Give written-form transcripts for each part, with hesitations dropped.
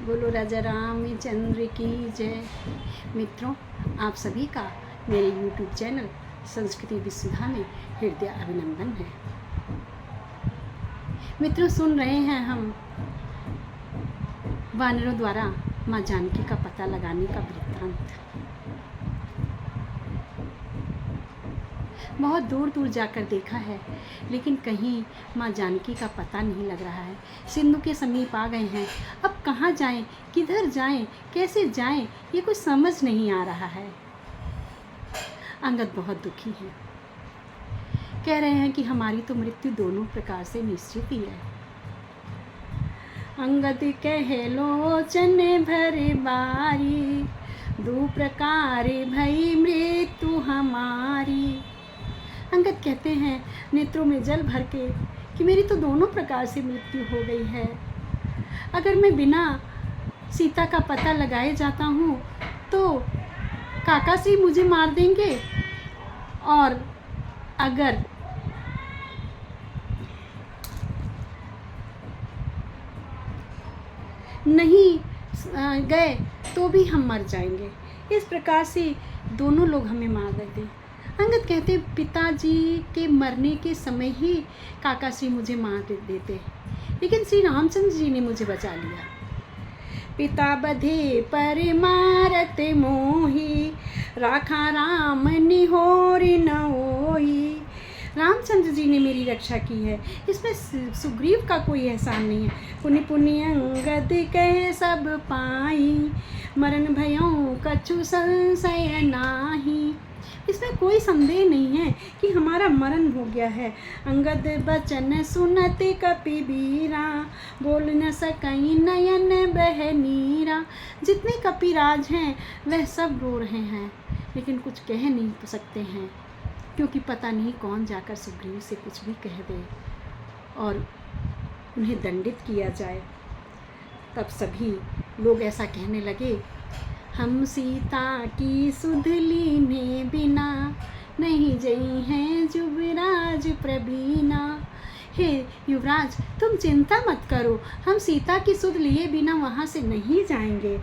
बोलो राजा रामचंद्र की जय। मित्रों, आप सभी का मेरे YouTube चैनल संस्कृति विसुधा में हृदय अभिनंदन है। मित्रों, सुन रहे हैं हम वानरों द्वारा माँ जानकी का पता लगाने का वृत्तांत। बहुत दूर दूर जाकर देखा है, लेकिन कहीं माँ जानकी का पता नहीं लग रहा है। सिंधु के समीप आ गए हैं, अब कहाँ जाएं, किधर जाएं, कैसे जाएं, ये कुछ समझ नहीं आ रहा है। अंगद बहुत दुखी है, कह रहे हैं कि हमारी तो मृत्यु दोनों प्रकार से निश्चित ही है। अंगद कह लोचन भर बारी, दो प्रकार भई मृत्यु हमारी। अंगद कहते हैं नेत्रों में जल भर के कि मेरी तो दोनों प्रकार से मृत्यु हो गई है। अगर मैं बिना सीता का पता लगाए जाता हूँ तो काका श्री मुझे मार देंगे, और अगर नहीं गए तो भी हम मर जाएंगे। इस प्रकार से दोनों लोग हमें मार देते। अंगद कहते पिताजी के मरने के समय ही काका श्री मुझे मार देते, लेकिन श्री रामचंद्र जी ने मुझे बचा लिया। पिता बधे पर मारत मोही, राखा राम निहोरी न होई। रामचंद्र जी ने मेरी रक्षा की है, इसमें सुग्रीव का कोई एहसान नहीं है। पुनि पुनि अंगद कह सब पाई, मरण भयों कछु संशय नाही। इसमें कोई संदेह नहीं है कि हमारा मरण हो गया है। अंगद बचन सुनते कपि बीरा, बोल न सकई नयन बह नीरा। जितने कपिराज हैं वह सब रो रहे हैं, लेकिन कुछ कह नहीं सकते हैं, क्योंकि पता नहीं कौन जाकर सुग्रीव से कुछ भी कह दे और उन्हें दंडित किया जाए। तब सभी लोग ऐसा कहने लगे, हम सीता की सुध लीने बिना, नहीं जई हैं युवराज प्रवीणा। हे युवराज, तुम चिंता मत करो, हम सीता की सुध लिए बिना वहाँ से नहीं जाएंगे।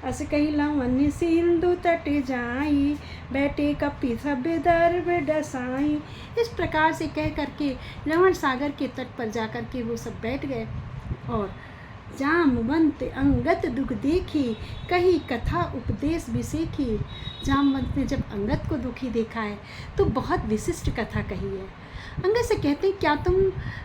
अस कही लवन सिंधु तट जाई, बैठे कपि सब दर्भ डसाई। इस प्रकार से कह करके लवण सागर के तट पर जा कर के वो सब बैठ गए, और जामवंत अंगद दुख देखी, कही कथा उपदेश विसेखी। जामवंत ने जब अंगद को दुखी देखा है तो बहुत विशिष्ट कथा कही है। अंगद से कहते हैं, क्या तुम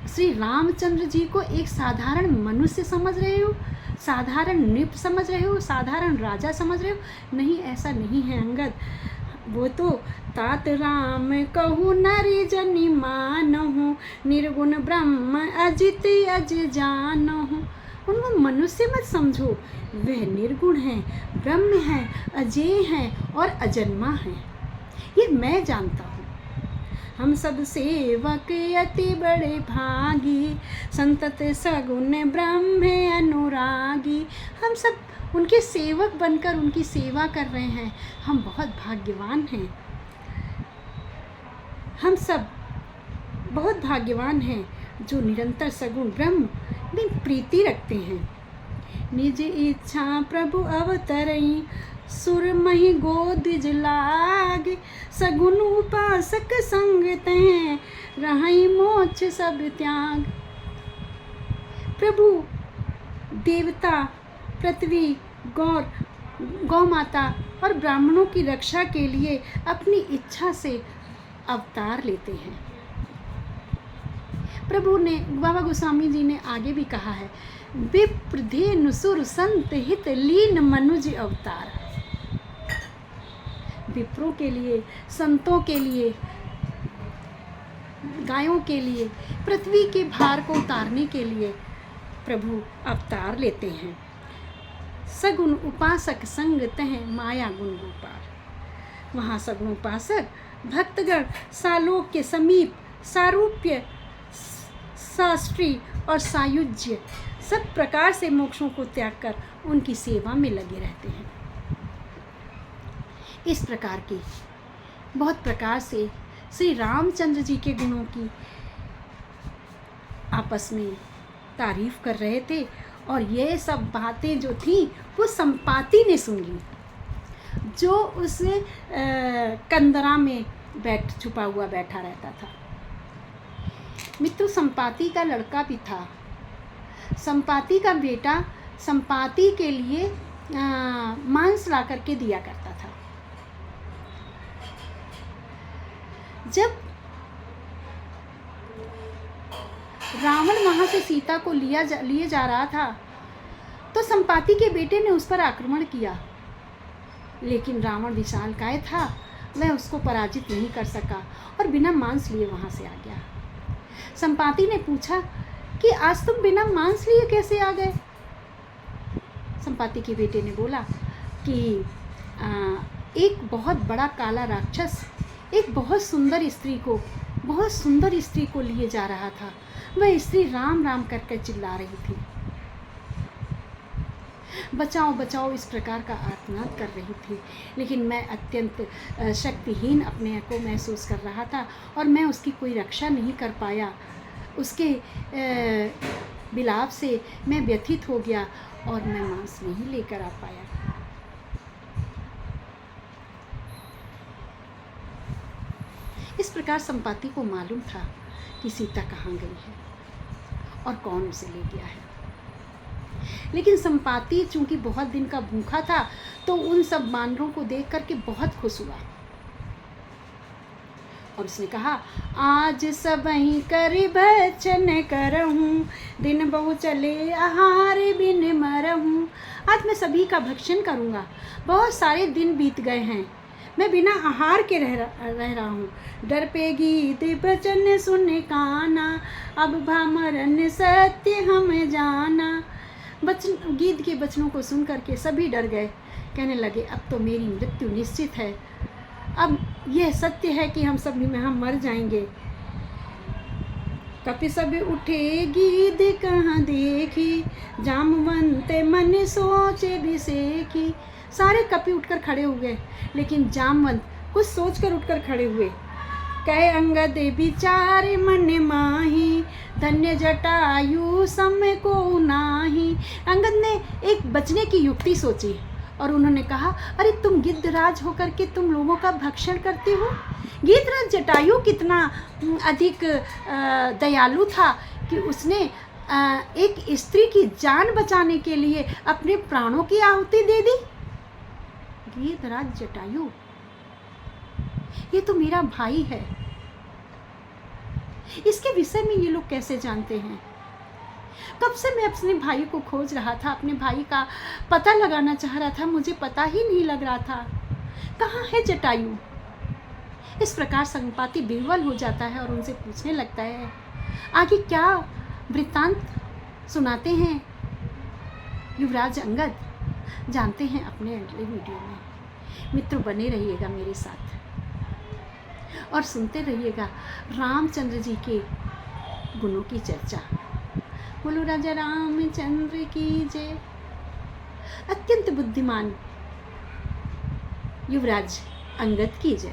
श्री रामचंद्र जी को एक साधारण मनुष्य समझ रहे हो, साधारण नृप समझ रहे हो, साधारण राजा समझ रहे हो? नहीं, ऐसा नहीं है अंगद। वो तो तात राम कहूँ नरि जनि मानहु, निर्गुण ब्रह्म अजित अज जानहु। उनको मनुष्य मत समझो, वह निर्गुण है, ब्रह्म है, अजेय है और अजन्मा है, ये मैं जानता हूँ। हम सब सेवक अति बड़े भागी, संतत सगुण ब्रह्म अनुरागी। हम सब उनके सेवक बनकर उनकी सेवा कर रहे हैं, हम बहुत भाग्यवान हैं। हम सब बहुत भाग्यवान हैं जो निरंतर सगुण ब्रह्म में प्रीति रखते हैं। निज इच्छा प्रभु अवतरई, सुर मही गोदिज लाग। सगुन उपासक संग तैं, रहई मोक्ष सब त्याग। प्रभु देवता, पृथ्वी, गौ माता और ब्राह्मणों की रक्षा के लिए अपनी इच्छा से अवतार लेते हैं। प्रभु ने, बाबा गोस्वामी जी ने आगे भी कहा है, विप्र धेनु सुर संत हित लीन मनुज अवतार। विप्रों के लिए, संतों के लिए, गायों के लिए, पृथ्वी के भार को उतारने के लिए प्रभु अवतार लेते हैं। सगुण उपासक संग तह माया गुण गोपाल। वहाँ सगुण उपासक भक्तगण सालोक के समीप सारूप्य, शास्त्री और सायुज्य सब प्रकार से मोक्षों को त्याग कर उनकी सेवा में लगे रहते हैं। इस प्रकार की बहुत प्रकार से श्री रामचंद्र जी के गुणों की आपस में तारीफ कर रहे थे और ये सब बातें जो थी वो संपाति ने सुन ली, जो उस कंदरा में छुपा हुआ बैठा रहता था। मित्रों, संपाति का लड़का भी था। संपाति का बेटा संपाति के लिए मांस ला करके दिया करता था। जब रावण वहां से सीता को लिए जा रहा था तो संपाति के बेटे ने उस पर आक्रमण किया, लेकिन रावण विशालकाय था, वह उसको पराजित नहीं कर सका और बिना मांस लिए वहां से आ गया। संपाति ने पूछा कि आज तुम बिना मांस लिए कैसे आ गए? संपाति के बेटे ने बोला कि एक बहुत बड़ा काला राक्षस एक बहुत सुंदर स्त्री को लिए जा रहा था। वह स्त्री राम राम करके चिल्ला रही थी, बचाओ बचाओ इस प्रकार का आर्तनाद कर रही थी, लेकिन मैं अत्यंत शक्तिहीन अपने को महसूस कर रहा था और मैं उसकी कोई रक्षा नहीं कर पाया। उसके विलाप से मैं व्यथित हो गया और मैं मांस नहीं लेकर आ पाया। इस प्रकार संपाति को मालूम था कि सीता कहाँ गई है और कौन उसे ले गया है, लेकिन संपाति चूंकि बहुत दिन का भूखा था तो उन सब वानरों को देख करके बहुत खुश हुआ और उसने कहा, आज सबहीं करि भक्षण करहूँ, दिन बहु चले आहार बिन मरहूँ। आज मैं सभी का भक्षण करूँगा, बहुत सारे दिन बीत गए हैं, मैं बिना आहार के रह रहा हूँ। डर पे गीत बचन सुन काना, अब भामरन सत्य हम जाना। गीत के बचनों को सुन करके सभी डर गए, कहने लगे अब तो मेरी मृत्यु निश्चित है, अब यह सत्य है कि हम सब मर जाएंगे। कपि सब उठे गीत कहाँ देखी, जामवंत मन सोचे बिसेखी। सारे कपि उठकर खड़े हुए, लेकिन जामवंत कुछ सोचकर उठकर खड़े हुए। कहे अंगद विचार मन माही, धन्य जटायु समय को नाही। अंगद ने एक बचने की युक्ति सोची और उन्होंने कहा, अरे तुम गिद्धराज होकर के तुम लोगों का भक्षण करते हो। गिद्धराज जटायु कितना अधिक दयालु था कि उसने एक स्त्री की जान बचाने के लिए अपने प्राणों की आहुति दे दी। गिद्धराज जटायु, ये तो मेरा भाई है, इसके विषय में ये लोग कैसे जानते हैं? कब से मैं अपने भाई को खोज रहा था, अपने भाई का पता लगाना चाह रहा था, मुझे पता ही नहीं लग रहा था, कहाँ है जटायु? इस प्रकार संपाति विह्वल हो जाता है और उनसे पूछने लगता है, आगे क्या वृत्तांत सुनाते हैं युवराज अंगद? जानते हैं अपने अगले वीडियो में। मित्रों, बने रहिएगा मेरे साथ और सुनते रहिएगा रामचंद्र जी के गुणों की चर्चा। बोलो राजा रामचंद्र की जय। अत्यंत बुद्धिमान युवराज अंगद की जय।